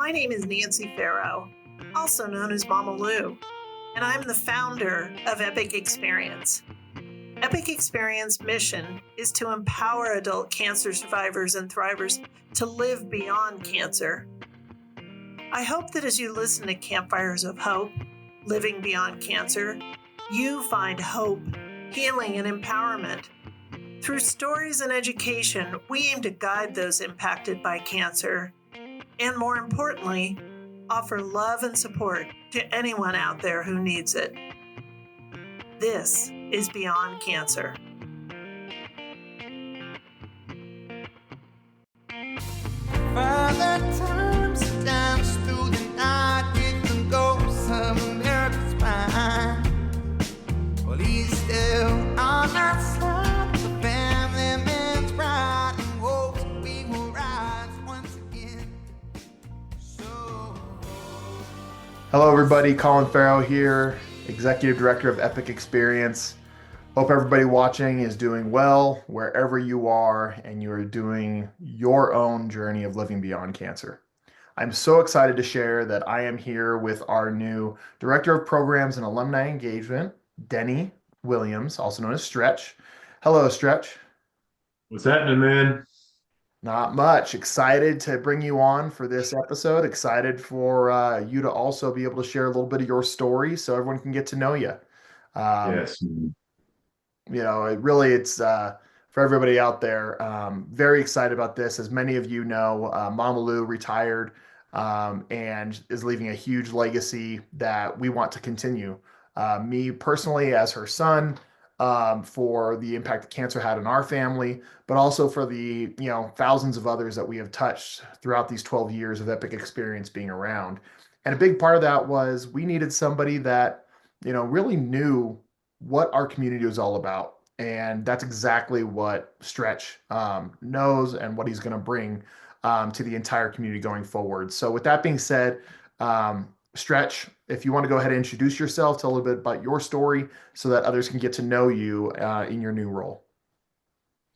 My name is Nancy Farrow, also known as Mama Lou, and I'm the founder of Epic Experience. Epic Experience mission is to empower adult cancer survivors and thrivers to live beyond cancer. I hope that as you listen to Campfires of Hope, Living Beyond Cancer, you find hope, healing, and empowerment. Through stories and education, we aim to guide those impacted by cancer, and more importantly, offer love and support to anyone out there who needs it. This is Beyond Cancer. Father times dance through the night with the ghosts of America's mind. Well, he's still on our side, the family man's pride, and hopes we will rise once again. Hello, everybody. Colin Farrow here, Executive Director of Epic Experience. Hope everybody watching is doing well wherever you are and you are doing your own journey of living beyond cancer. I'm so excited to share that I am here with our new Director of Programs and Alumni Engagement, Denny Williams, also known as Stretch. Hello, Stretch. What's happening, man? Not much. Excited to bring you on for this episode. Excited for you to also be able to share a little bit of your story so everyone can get to know you. Yes. You know, it's for everybody out there, very excited about this. As many of you know, Mama Lou retired and is leaving a huge legacy that we want to continue. Me personally, as her son, for the impact that cancer had on our family, but also for the thousands of others that we have touched throughout these 12 years of Epic Experience being around. And a big part of that was we needed somebody that really knew what our community was all about. And that's exactly what Stretch knows and what he's going to bring to the entire community going forward. So with that being said, Stretch, if you want to go ahead and introduce yourself, tell a little bit about your story so that others can get to know you in your new role.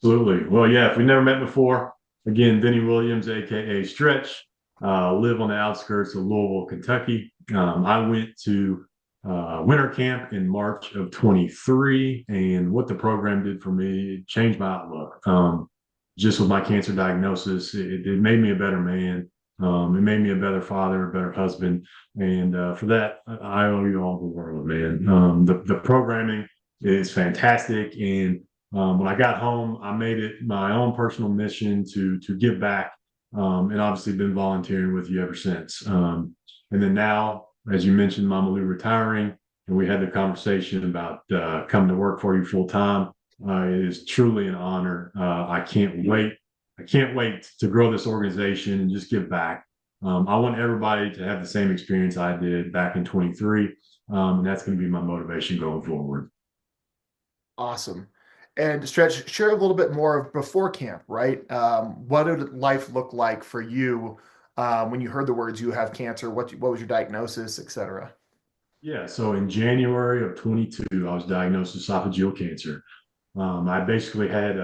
Absolutely. Well, yeah, if we never met before, again, Denny Williams, aka Stretch, live on the outskirts of Louisville, Kentucky. I went to winter camp in March of 23, and what the program did for me, it changed my outlook. Just with my cancer diagnosis, it made me a better man. It made me a better father, a better husband, and for that, I owe you all the world, man. The programming is fantastic, and when I got home, I made it my own personal mission to give back, and obviously been volunteering with you ever since. And then now, as you mentioned, Mama Lou retiring, and we had the conversation about coming to work for you full time. It is truly an honor. I can't wait. I can't wait to grow this organization and just give back. I want everybody to have the same experience I did back in 23, and that's going to be my motivation going forward. Awesome. And Stretch, share a little bit more of before camp, right? What did life look like for you when you heard the words "you have cancer"? What was your diagnosis, et cetera? Yeah, so in January of 22, I was diagnosed with esophageal cancer. I basically had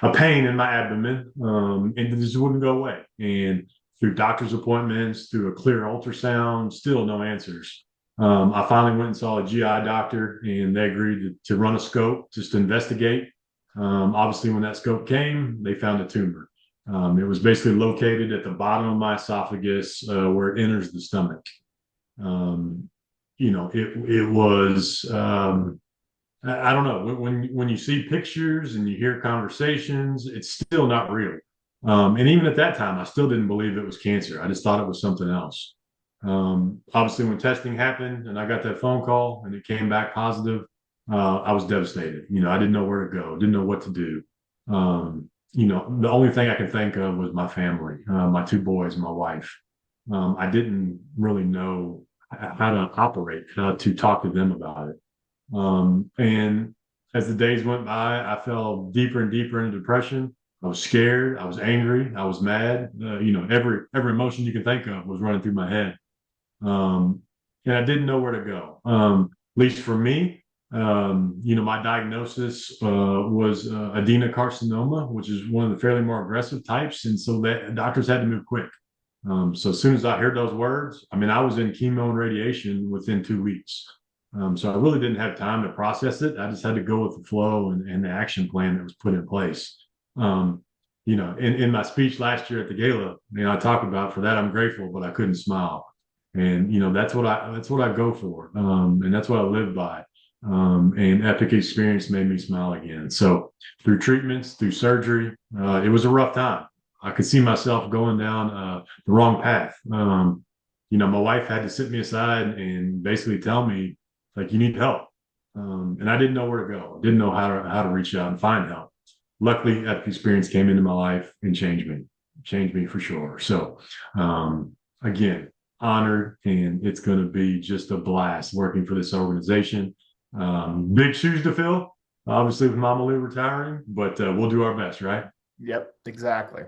a pain in my abdomen, and it just wouldn't go away. And through doctor's appointments, through a clear ultrasound, still no answers. I finally went and saw a GI doctor, and they agreed to run a scope just to investigate. Obviously, when that scope came, they found a tumor. It was basically located at the bottom of my esophagus where it enters the stomach. It was, I don't know, when you see pictures and you hear conversations, it's still not real. And even at that time, I still didn't believe it was cancer. I just thought it was something else. Obviously, when testing happened and I got that phone call and it came back positive, I was devastated. I didn't know where to go, didn't know what to do. The only thing I could think of was my family, my two boys, my wife. I didn't really know how to operate, how to talk to them about it. And as the days went by, I fell deeper and deeper into depression. I was scared. I was angry. I was mad. Every emotion you can think of was running through my head. And I didn't know where to go. At least for me, my diagnosis was adenocarcinoma, which is one of the fairly more aggressive types. And so that doctors had to move quick. So as soon as I heard those words, I mean, I was in chemo and radiation within 2 weeks. So I really didn't have time to process it. I just had to go with the flow and the action plan that was put in place. Um, in my speech last year at the gala, I talk about for that I'm grateful, but I couldn't smile. And that's what I go for, and that's what I live by. And Epic Experience made me smile again. So through treatments, through surgery, it was a rough time. I could see myself going down the wrong path. My wife had to sit me aside and basically tell me, like, you need help. And I didn't know where to go. I didn't know how to reach out and find help. Luckily, Epic Experience came into my life and changed me for sure. So, again, honored, and it's going to be just a blast working for this organization. Big shoes to fill, obviously, with Mama Lou retiring, but we'll do our best, right? Yep, exactly.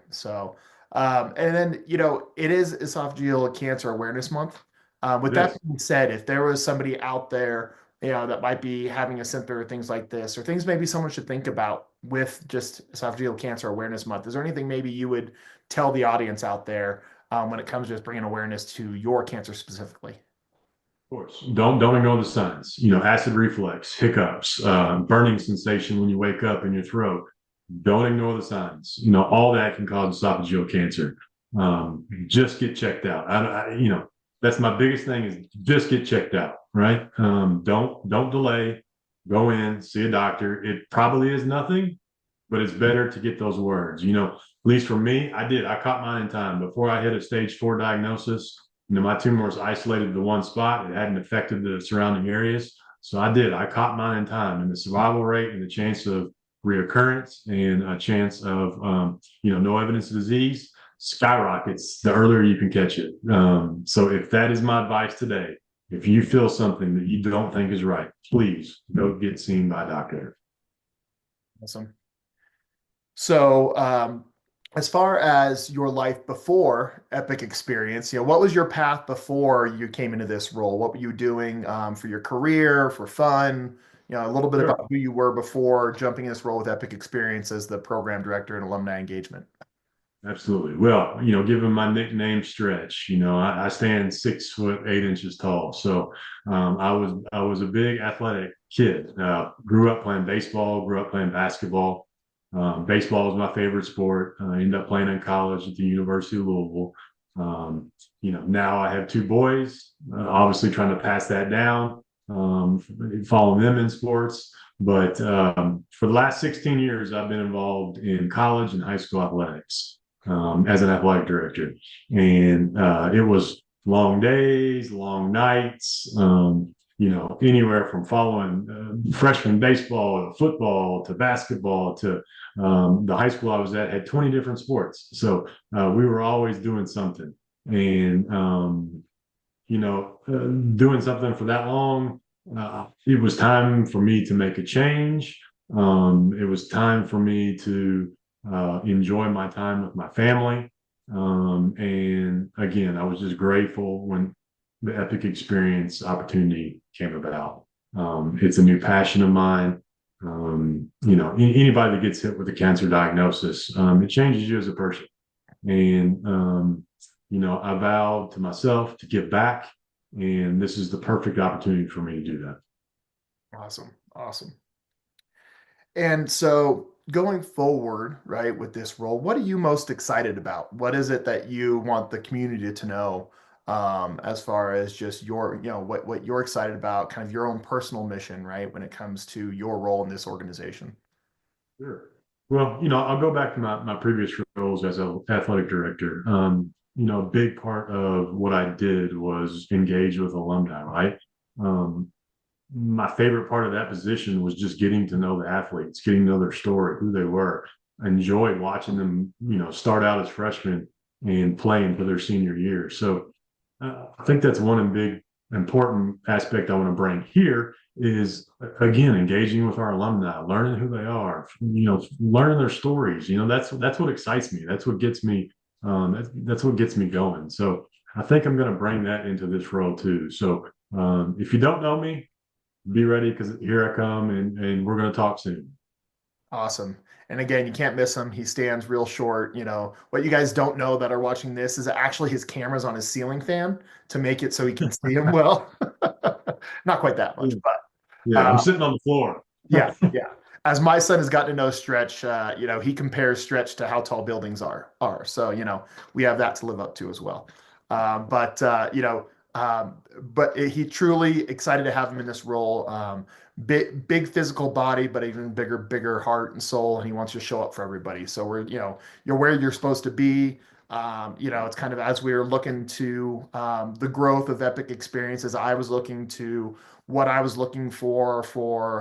So, and then, it is Esophageal Cancer Awareness Month. With It that is. being said, if there was somebody out there, that might be having a symptom or things like this, or things maybe someone should think about with just Esophageal Cancer Awareness Month, is there anything maybe you would tell the audience out there when it comes to just bringing awareness to your cancer specifically? Of course. Don't ignore the signs. Acid reflux, hiccups, burning sensation when you wake up in your throat. Don't ignore the signs. All that can cause esophageal cancer. Just get checked out. That's my biggest thing is just get checked out, right? Don't delay. Go in, see a doctor. It probably is nothing, but it's better to get those words. At least for me, I caught mine in time. Before I hit a stage 4 diagnosis, my tumor was isolated to one spot. It hadn't affected the surrounding areas. So I caught mine in time, and the survival rate and the chance of reoccurrence and a chance of, no evidence of disease skyrockets the earlier you can catch it. So if that is my advice today, if you feel something that you don't think is right, please go get seen by a doctor. Awesome. So, as far as your life before Epic Experience, what was your path before you came into this role? What were you doing for your career, for fun? A little bit Sure. about who you were before jumping in this role with Epic Experience as the program director and alumni engagement. Absolutely. Well, given my nickname Stretch, I stand 6'8" tall. So I was a big athletic kid. Grew up playing baseball, grew up playing basketball. Baseball was my favorite sport. I ended up playing in college at the University of Louisville. Now I have 2 boys, obviously trying to pass that down, following them in sports. But for the last 16 years, I've been involved in college and high school athletics as an athletic director. And it was long days, long nights, anywhere from following freshman baseball to football to basketball to the high school I was at had 20 different sports. So we were always doing something. And, doing something for that long, it was time for me to make a change. It was time for me to enjoy my time with my family. And again, I was just grateful when the Epic Experience opportunity came about. It's a new passion of mine. Anybody that gets hit with a cancer diagnosis, it changes you as a person. And, I vowed to myself to give back, and this is the perfect opportunity for me to do that. Awesome. And so going forward, right, with this role, what are you most excited about? What is it that you want the community to know as far as just your, what you're excited about, kind of your own personal mission, right, when it comes to your role in this organization? Sure. Well, I'll go back to my previous roles as an athletic director. A big part of what I did was engage with alumni, right? My favorite part of that position was just getting to know the athletes, getting to know their story, who they were. I enjoyed watching them, start out as freshmen and playing for their senior year. So I think that's one big important aspect I want to bring here is, again, engaging with our alumni, learning who they are, learning their stories. That's what excites me. That's what gets me. That's what gets me going. So I think I'm going to bring that into this role too. So if you don't know me, be ready because here I come, and we're going to talk soon. Awesome. And again, you can't miss him. He stands real short. What you guys don't know that are watching this is actually his camera's on his ceiling fan to make it so he can see him well. Not quite that much, but Yeah, I'm sitting on the floor. yeah, yeah. As my son has gotten to know Stretch, he compares Stretch to how tall buildings are. So, we have that to live up to as well. But he truly excited to have him in this role. Big physical body, but even bigger heart and soul. And he wants to show up for everybody. So you're where you're supposed to be. It's kind of as we were looking to the growth of Epic Experiences, I was looking to what I was looking for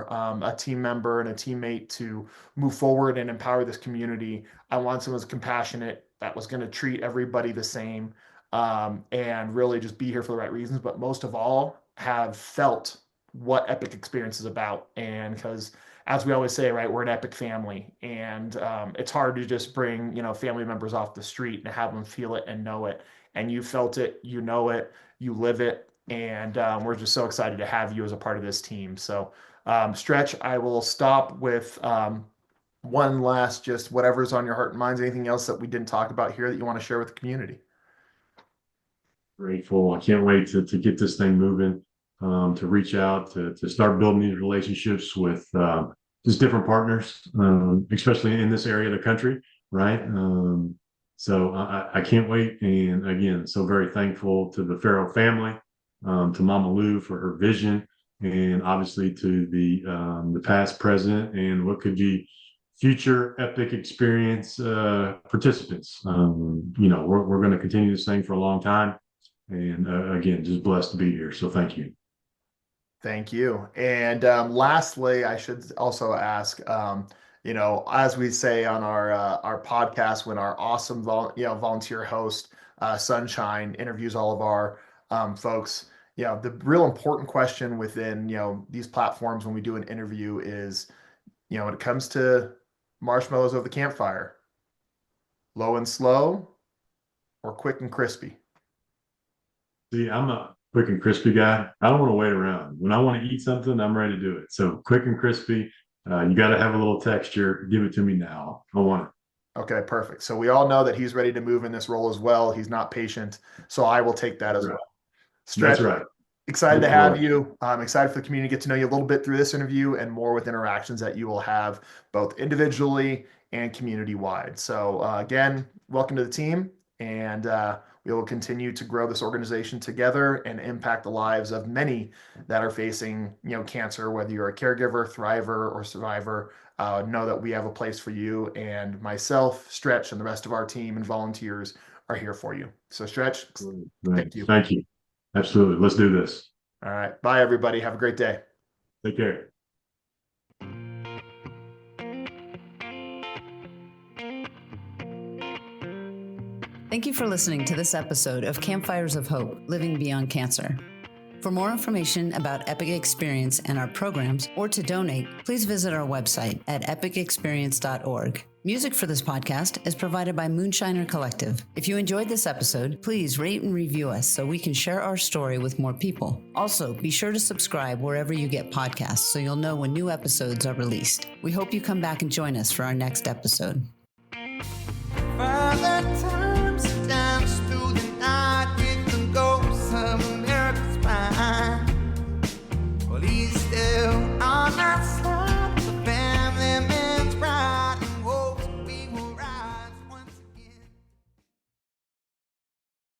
a team member and a teammate to move forward and empower this community. I want someone who's compassionate, that was going to treat everybody the same, and really just be here for the right reasons. But most of all, have felt what Epic Experience is about. And because, as we always say, right, we're an Epic family, and it's hard to just bring family members off the street and have them feel it and know it. And you felt it, you know it, you live it, and we're just so excited to have you as a part of this team. So, Stretch, I will stop with one last, just whatever's on your heart and minds. Anything else that we didn't talk about here that you want to share with the community? Grateful. I can't wait to get this thing moving, to reach out, to start building these relationships with just different partners, especially in this area of the country, right? So I can't wait. And again, so very thankful to the Farrow family, to Mama Lou for her vision, and obviously to the past, present, and what could be future Epic Experience participants. We're going to continue this thing for a long time. And again, just blessed to be here. So thank you. Thank you. And lastly, I should also ask, as we say on our podcast, when our awesome volunteer host Sunshine interviews all of our folks, the real important question within these platforms when we do an interview is, when it comes to marshmallows over the campfire, low and slow or quick and crispy? See, I'm a quick and crispy guy. I don't want to wait around. When I want to eat something, I'm ready to do it. So quick and crispy. You got to have a little texture. Give it to me now. I want it. Okay, perfect. So we all know that he's ready to move in this role as well. He's not patient. So I will take that as well. Stretch, that's right. Excited to have you. I'm excited for the community to get to know you a little bit through this interview and more with interactions that you will have both individually and community-wide. So again, welcome to the team. And we will continue to grow this organization together and impact the lives of many that are facing, cancer, whether you're a caregiver, thriver, or survivor. Know that we have a place for you, and myself, Stretch, and the rest of our team and volunteers are here for you. So Stretch, thank you. Thank you. Absolutely. Let's do this. All right. Bye, everybody. Have a great day. Take care. Thank you for listening to this episode of Campfires of Hope, Living Beyond Cancer. For more information about Epic Experience and our programs, or to donate, please visit our website at epicexperience.org. Music for this podcast is provided by Moonshiner Collective. If you enjoyed this episode, please rate and review us so we can share our story with more people. Also, be sure to subscribe wherever you get podcasts so you'll know when new episodes are released. We hope you come back and join us for our next episode. Father,